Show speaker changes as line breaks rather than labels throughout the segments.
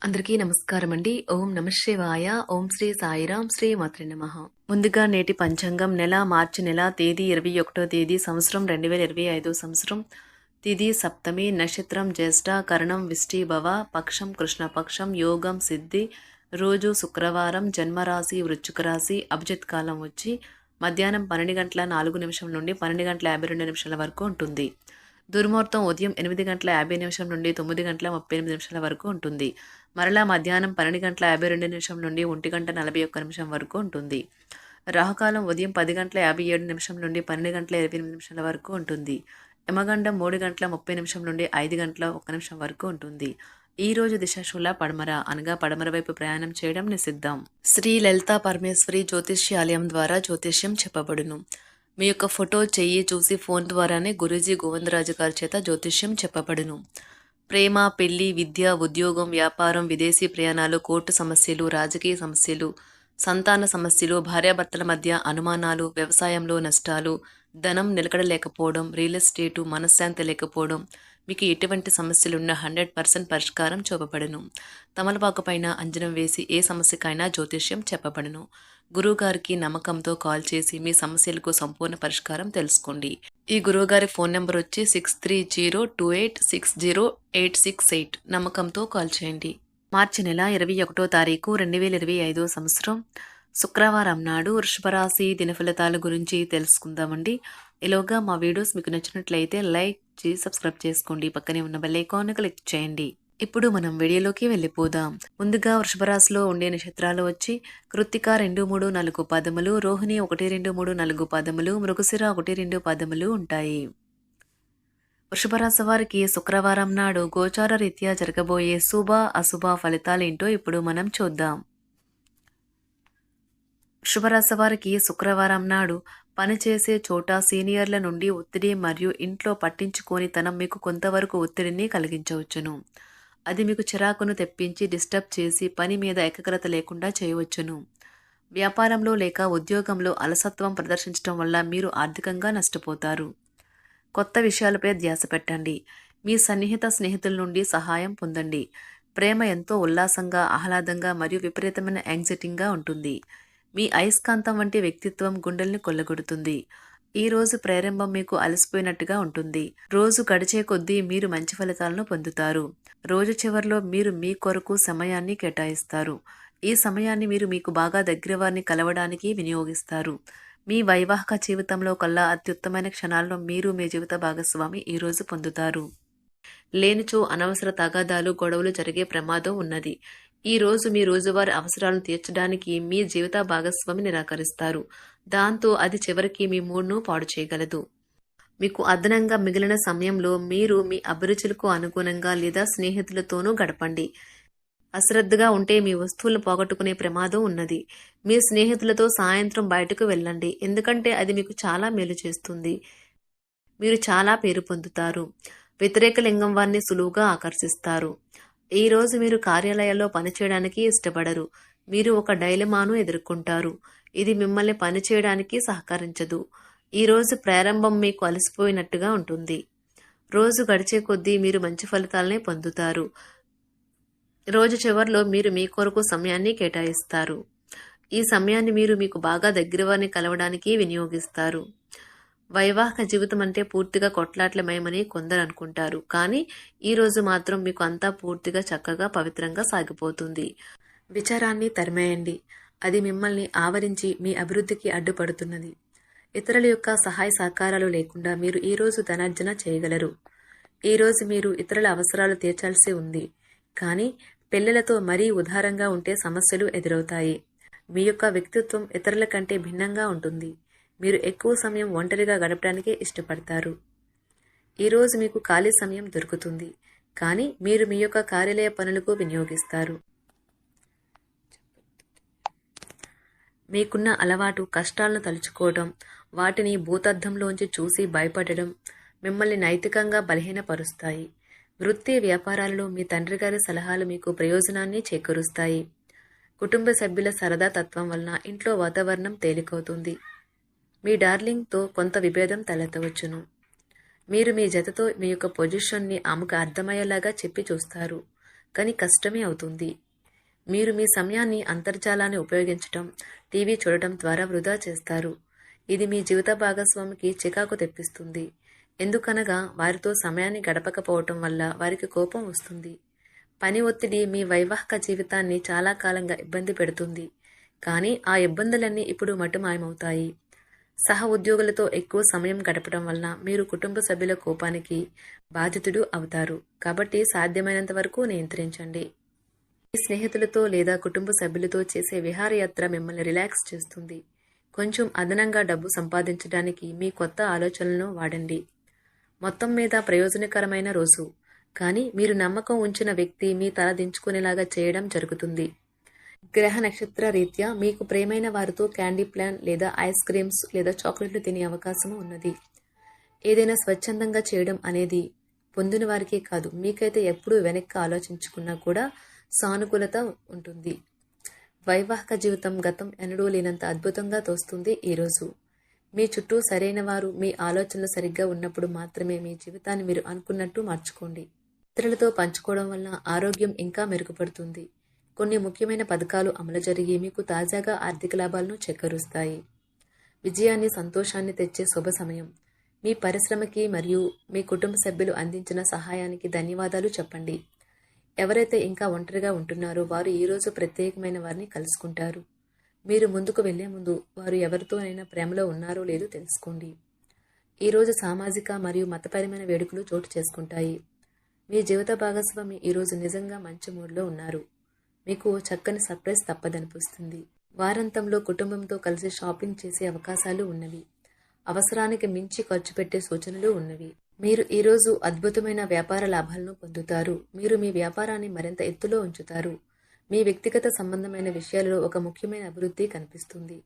అందరికీ నమస్కారం అండి. ఓం నమః శివాయ. ఓం శ్రీ సాయిరాం. శ్రీ మాత్రే నమః. ముందుగా నేటి పంచాంగం నెల మార్చి నెల తేదీ 21వ తేదీ సంవత్సరం 2025 సంవత్సరం. తిథి సప్తమి, నక్షత్రం జ్యేష్ఠ, కరణం విష్టిభవ, పక్షం కృష్ణపక్షం, యోగం సిద్ధి, రోజు శుక్రవారం, జన్మరాశి వృశ్చిక రాశి, అభిజిత్ కాలం వచ్చి మధ్యాహ్నం 12 గంటల 4 నిమిషం నుండి 12 గంటల 52 నిమిషాల వరకు ఉంటుంది. దుర్ముహూర్తం ఉదయం 8 గంటల 50 నిమిషం నుండి 9 గంటల 38 నిమిషాల వరకు ఉంటుంది. మరలా మధ్యాహ్నం 12 గంటల 52 నిమిషం నుండి 1 గంట 41 నిమిషం వరకు ఉంటుంది. రాహుకాలం ఉదయం 10 గంటల 57 నిమిషం నుండి 12 గంటల 28 నిమిషాల వరకు ఉంటుంది. యమగండం 3 గంటల 30 నిమిషం నుండి 5 గంటల 1 నిమిషం వరకు ఉంటుంది. ఈ రోజు దిశాశూల పడమర అనగా పడమర వైపు ప్రయాణం చేయడం నిషిద్ధం. శ్రీ లలితా పరమేశ్వరి జ్యోతిష్యాలయం ద్వారా జ్యోతిష్యం చెప్పబడును. మీ యొక్క ఫోటో చెయ్యి చూసి ఫోన్ ద్వారానే గురూజీ గోవిందరాజు గారి చేత జ్యోతిష్యం చెప్పబడును. ప్రేమ, పెళ్లి, విద్య, ఉద్యోగం, వ్యాపారం, విదేశీ ప్రయాణాలు, కోర్టు సమస్యలు, రాజకీయ సమస్యలు, సంతాన సమస్యలు, భార్యాభర్తల మధ్య అనుమానాలు, వ్యవసాయంలో నష్టాలు, ధనం నిలకడ లేకపోవడం, రియల్ ఎస్టేటు, మనశ్శాంతి లేకపోవడం, మీకు ఎటువంటి సమస్యలున్నా 100% పరిష్కారం చూపబడును. తమలపాకు పైన అంజనం వేసి ఏ సమస్యకైనా జ్యోతిష్యం చెప్పబడును. గురువుగారికి నమ్మకంతో కాల్ చేసి మీ సమస్యలకు సంపూర్ణ పరిష్కారం తెలుసుకోండి. ఈ గురువుగారి ఫోన్ నెంబర్ వచ్చి 6302860868. నమ్మకంతో కాల్ చేయండి. మార్చి నెల 21వ తారీఖు 2025 సంవత్సరం శుక్రవారం నాడు వృషభరాశి దినఫలితాల గురించి తెలుసుకుందామండి. ఈలోగా మా వీడియోస్ మీకు నచ్చినట్లయితే లైక్ చేసి సబ్స్క్రైబ్ చేసుకోండి. పక్కనే ఉన్న బెల్ ఐకాన్ క్లిక్ చేయండి. ఇప్పుడు మనం వీడియోలోకి వెళ్ళిపోదాం. ముందుగా వృషభరాశిలో ఉండే నక్షత్రాలు వచ్చి కృత్తిక 2, 3, 4 పాదములు, రోహిణి 1, 2, 3, 4 పాదములు, మృగశిర 1, 2 పాదములు ఉంటాయి. వృషభరాశి వారికి శుక్రవారం నాడు గోచార రీత్యా జరగబోయే శుభ అశుభ ఫలితాలేంటో ఇప్పుడు మనం చూద్దాం. వృషభరాశి వారికి శుక్రవారం నాడు పనిచేసే చోట సీనియర్ల నుండి ఒత్తిడి మరియు ఇంట్లో పట్టించుకోనితనం మీకు కొంతవరకు ఒత్తిడిని కలిగించవచ్చును. అది మీకు చిరాకును తెప్పించి డిస్టర్బ్ చేసి పని మీద ఏకాగ్రత లేకుండా చేయవచ్చును. వ్యాపారంలో లేక ఉద్యోగంలో అలసత్వం ప్రదర్శించడం వల్ల మీరు ఆర్థికంగా నష్టపోతారు. కొత్త విషయాలపై ధ్యాస పెట్టండి. మీ సన్నిహిత స్నేహితుల నుండి సహాయం పొందండి. ప్రేమ ఎంతో ఉల్లాసంగా, ఆహ్లాదంగా మరియు విపరీతమైన యాంగ్జైటీగా ఉంటుంది. మీ అయస్కాంతం వంటి వ్యక్తిత్వం గుండెల్ని కొల్లగొడుతుంది. ఈ రోజు ప్రారంభం మీకు అలసిపోయినట్టుగా ఉంటుంది. రోజు గడిచే కొద్దీ మీరు మంచి ఫలితాలను పొందుతారు. రోజు చివరిలో మీరు మీ కొరకు సమయాన్ని కేటాయిస్తారు. ఈ సమయాన్ని మీరు మీకు బాగా దగ్గర వారిని కలవడానికి వినియోగిస్తారు. మీ వైవాహిక జీవితంలో కల్లా అత్యుత్తమైన క్షణాలను మీరు మీ జీవిత భాగస్వామి ఈరోజు పొందుతారు. లేనిచో అనవసర తగాదాలు, గొడవలు జరిగే ప్రమాదం ఉన్నది. ఈ రోజు మీ రోజువారీ అవసరాలను తీర్చడానికి మీ జీవిత భాగస్వామి నిరాకరిస్తారు. దాంతో అది చివరికి మీ మూడ్ను పాడు చేయగలదు. మీకు అదనంగా మిగిలిన సమయంలో మీరు మీ అభిరుచులకు అనుగుణంగా లేదా స్నేహితులతోనూ గడపండి. అశ్రద్ధగా ఉంటే మీ వస్తువులను పోగొట్టుకునే ప్రమాదం ఉన్నది. మీ స్నేహితులతో సాయంత్రం బయటకు వెళ్ళండి, ఎందుకంటే అది మీకు చాలా మేలు చేస్తుంది. మీరు చాలా పేరు పొందుతారు. వ్యతిరేక లింగం వారిని సులువుగా ఆకర్షిస్తారు. ఈ రోజు మీరు కార్యాలయాల్లో పనిచేయడానికి ఇష్టపడరు. మీరు ఒక డైలమాను ఎదుర్కొంటారు. ఇది మిమ్మల్ని పనిచేయడానికి సహకరించదు. ఈ రోజు ప్రారంభం మీకు అలసిపోయినట్టుగా ఉంటుంది. రోజు గడిచే కొద్దీ మీరు మంచి ఫలితాలనే పొందుతారు. రోజు చివరిలో మీరు మీ కొరకు సమయాన్ని కేటాయిస్తారు. ఈ సమయాన్ని మీరు మీకు బాగా దగ్గర వారిని కలవడానికి వినియోగిస్తారు. వైవాహిక జీవితం అంటే పూర్తిగా కొట్లాట్లమయమని కొందరు అనుకుంటారు. కానీ ఈ రోజు మాత్రం మీకు అంతా పూర్తిగా చక్కగా పవిత్రంగా సాగిపోతుంది. విచారాన్ని తరిమేయండి. అది మిమ్మల్ని ఆవరించి మీ అభివృద్ధికి అడ్డుపడుతున్నది. ఇతరుల యొక్క సహాయ సహకారాలు లేకుండా మీరు ఈ రోజు ధనార్జన చేయగలరు. ఈ రోజు మీరు ఇతరుల అవసరాలు తీర్చాల్సి ఉంది. కానీ పిల్లలతో మరీ ఉదారంగా ఉంటే సమస్యలు ఎదురవుతాయి. మీ యొక్క వ్యక్తిత్వం ఇతరుల కంటే భిన్నంగా ఉంటుంది. మీరు ఎక్కువ సమయం ఒంటరిగా గడపడానికే ఇష్టపడతారు. ఈరోజు మీకు ఖాళీ సమయం దొరుకుతుంది, కానీ మీరు మీ యొక్క కార్యాలయ పనులకు వినియోగిస్తారు. మీకున్న అలవాటు కష్టాలను తలుచుకోవడం, వాటిని భూతద్దంలోంచి చూసి భయపడడం మిమ్మల్ని నైతికంగా బలహీనపరుస్తాయి. వృత్తి వ్యాపారాలలో మీ తండ్రి గారి సలహాలు మీకు ప్రయోజనాన్ని చేకూరుస్తాయి. కుటుంబ సభ్యుల సరదా తత్వం వలన ఇంట్లో వాతావరణం తేలికవుతుంది. మీ డార్లింగ్తో కొంత విభేదం తలెత్తవచ్చును. మీరు మీ జతతో మీ యొక్క పొజిషన్ని ఆమెకు అర్థమయ్యేలాగా చెప్పి చూస్తారు. కానీ కష్టమే అవుతుంది. మీరు మీ సమయాన్ని అంతర్జాలాన్ని ఉపయోగించటం, టీవీ చూడటం ద్వారా వృధా చేస్తారు. ఇది మీ జీవిత భాగస్వామికి చికాకు తెప్పిస్తుంది. ఎందుకనగా వారితో సమయాన్ని గడపకపోవటం వల్ల వారికి కోపం వస్తుంది. పని ఒత్తిడి మీ వైవాహిక జీవితాన్ని చాలా కాలంగా ఇబ్బంది పెడుతుంది. కానీ ఆ ఇబ్బందులన్నీ ఇప్పుడు మటుమాయమవుతాయి. సహ ఉద్యోగులతో ఎక్కువ సమయం గడపడం వలన మీరు కుటుంబ సభ్యుల కోపానికి బాధితుడు అవుతారు. కాబట్టి సాధ్యమైనంత వరకు నియంత్రించండి. మీ స్నేహితులతో లేదా కుటుంబ సభ్యులతో చేసే విహారయాత్ర మిమ్మల్ని రిలాక్స్ చేస్తుంది. కొంచెం అదనంగా డబ్బు సంపాదించడానికి మీ కొత్త ఆలోచనలను వాడండి. మొత్తం మీద ప్రయోజనకరమైన రోజు. కానీ మీరు నమ్మకం ఉంచిన వ్యక్తి మీ తల దించుకునేలాగా చేయడం జరుగుతుంది. గ్రహ నక్షత్ర రీత్యా మీకు ప్రేమైన వారితో క్యాండీ ప్లాన్ లేదా ఐస్ క్రీమ్స్ లేదా చాక్లెట్లు తినే అవకాశం ఉన్నది. ఏదైనా స్వచ్ఛందంగా చేయడం అనేది పొందిన వారికే కాదు, మీకైతే ఎప్పుడూ వెనక్కి ఆలోచించుకున్నా కూడా సానుకూలత ఉంటుంది. వైవాహిక జీవితం గతం ఎన్నడూ లేనంత అద్భుతంగా తోస్తుంది ఈరోజు. మీ చుట్టూ సరైన వారు, మీ ఆలోచనలు సరిగ్గా ఉన్నప్పుడు మాత్రమే మీ జీవితాన్ని మీరు అనుకున్నట్టు మార్చుకోండి. ఇతరులతో పంచుకోవడం వల్ల ఆరోగ్యం ఇంకా మెరుగుపడుతుంది. కొన్ని ముఖ్యమైన పథకాలు అమలు జరిగి మీకు తాజాగా ఆర్థిక లాభాలను చేకూరుస్తాయి. విజయాన్ని, సంతోషాన్ని తెచ్చే శుభ సమయం. మీ పరిశ్రమకి మరియు మీ కుటుంబ సభ్యులు అందించిన సహాయానికి ధన్యవాదాలు చెప్పండి. ఎవరైతే ఇంకా ఒంటరిగా ఉంటున్నారో వారు ఈరోజు ప్రత్యేకమైన వారిని కలుసుకుంటారు. మీరు ముందుకు వెళ్లే ముందు వారు ఎవరితోనైనా ప్రేమలో ఉన్నారో లేదో తెలుసుకోండి. ఈరోజు సామాజిక మరియు మతపరమైన వేడుకలు చోటు చేసుకుంటాయి. మీ జీవిత భాగస్వామి ఈరోజు నిజంగా మంచి మూడ్లో ఉన్నారు. మీకు ఓ చక్కని సర్ప్రైజ్ తప్పదనిపిస్తుంది. వారాంతంలో కుటుంబంతో కలిసి షాపింగ్ చేసే అవకాశాలు ఉన్నవి. అవసరానికి మించి ఖర్చు పెట్టే సూచనలు ఉన్నవి. మీరు ఈరోజు అద్భుతమైన వ్యాపార లాభాలను పొందుతారు. మీరు మీ వ్యాపారాన్ని మరింత ఎత్తులో ఉంచుతారు. మీ వ్యక్తిగత సంబంధమైన విషయాలలో ఒక ముఖ్యమైన అభివృద్ధి కనిపిస్తుంది.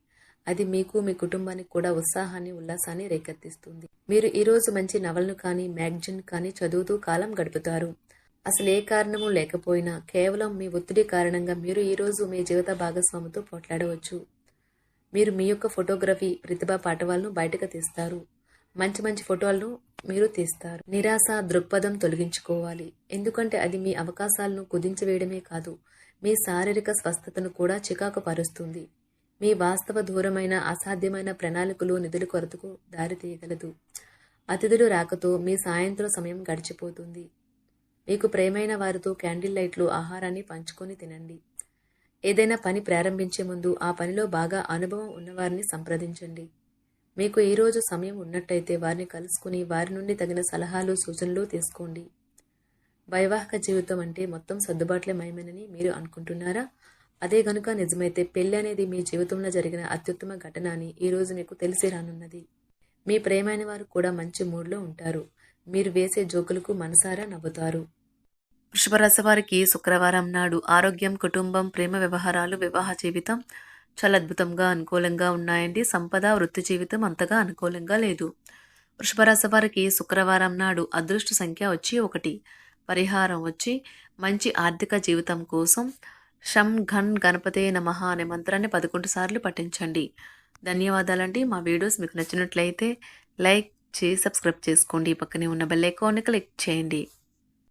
అది మీకు, మీ కుటుంబానికి కూడా ఉత్సాహాన్ని, ఉల్లాసాన్ని రేకెత్తిస్తుంది. మీరు ఈరోజు మంచి నవలను కానీ, మ్యాగజైన్ కానీ చదువుతూ కాలం గడుపుతారు. అసలు ఏ కారణము లేకపోయినా కేవలం మీ ఒత్తిడి కారణంగా మీరు ఈరోజు మీ జీవిత భాగస్వామితో పోట్లాడవచ్చు. మీరు మీ యొక్క ఫోటోగ్రఫీ ప్రతిభా పాఠవాలను బయటకు తీస్తారు. మంచి మంచి ఫోటోలను మీరు తీస్తారు. నిరాశ దృక్పథం తొలగించుకోవాలి. ఎందుకంటే అది మీ అవకాశాలను కుదించివేయడమే కాదు, మీ శారీరక స్వస్థతను కూడా చికాకు పరుస్తుంది. మీ వాస్తవ దూరమైన అసాధ్యమైన ప్రణాళికలు నిధుల కొరతకు దారితీయగలదు. అతిథులు రాకతో మీ సాయంత్రం సమయం గడిచిపోతుంది. మీకు ప్రేమైన వారితో క్యాండిల్ లైట్లు, ఆహారాన్ని పంచుకొని తినండి. ఏదైనా పని ప్రారంభించే ముందు ఆ పనిలో బాగా అనుభవం ఉన్నవారిని సంప్రదించండి. మీకు ఈరోజు సమయం ఉన్నట్టయితే వారిని కలుసుకుని వారి నుండి తగిన సలహాలు, సూచనలు తీసుకోండి. వైవాహిక జీవితం అంటే మొత్తం సర్దుబాట్లే మయమేనని మీరు అనుకుంటున్నారా? అదే గనుక నిజమైతే పెళ్లి అనేది మీ జీవితంలో జరిగిన అత్యుత్తమ ఘటన అని ఈరోజు మీకు తెలిసి రానున్నది. మీ ప్రేమైన వారు కూడా మంచి మూడ్లో ఉంటారు. మీరు వేసే జోకులకు మనసారా నవ్వుతారు. వృషభరాశి వారికి శుక్రవారం నాడు ఆరోగ్యం, కుటుంబం, ప్రేమ వ్యవహారాలు, వివాహ జీవితం చాలా అద్భుతంగా అనుకూలంగా ఉన్నాయండి. సంపద, వృత్తి జీవితం అంతగా అనుకూలంగా లేదు. వృషభరాశి వారికి శుక్రవారం నాడు అదృష్ట సంఖ్య వచ్చి 1. పరిహారం వచ్చి మంచి ఆర్థిక జీవితం కోసం షం ఘన్ గణపతే నమః అనే మంత్రాన్ని 11 సార్లు పఠించండి. ధన్యవాదాలండి. మా వీడియోస్ మీకు నచ్చినట్లయితే లైక్ చేసి సబ్స్క్రైబ్ చేసుకోండి. పక్కనే ఉన్న బెల్ ఐకాన్ని క్లిక్ చేయండి.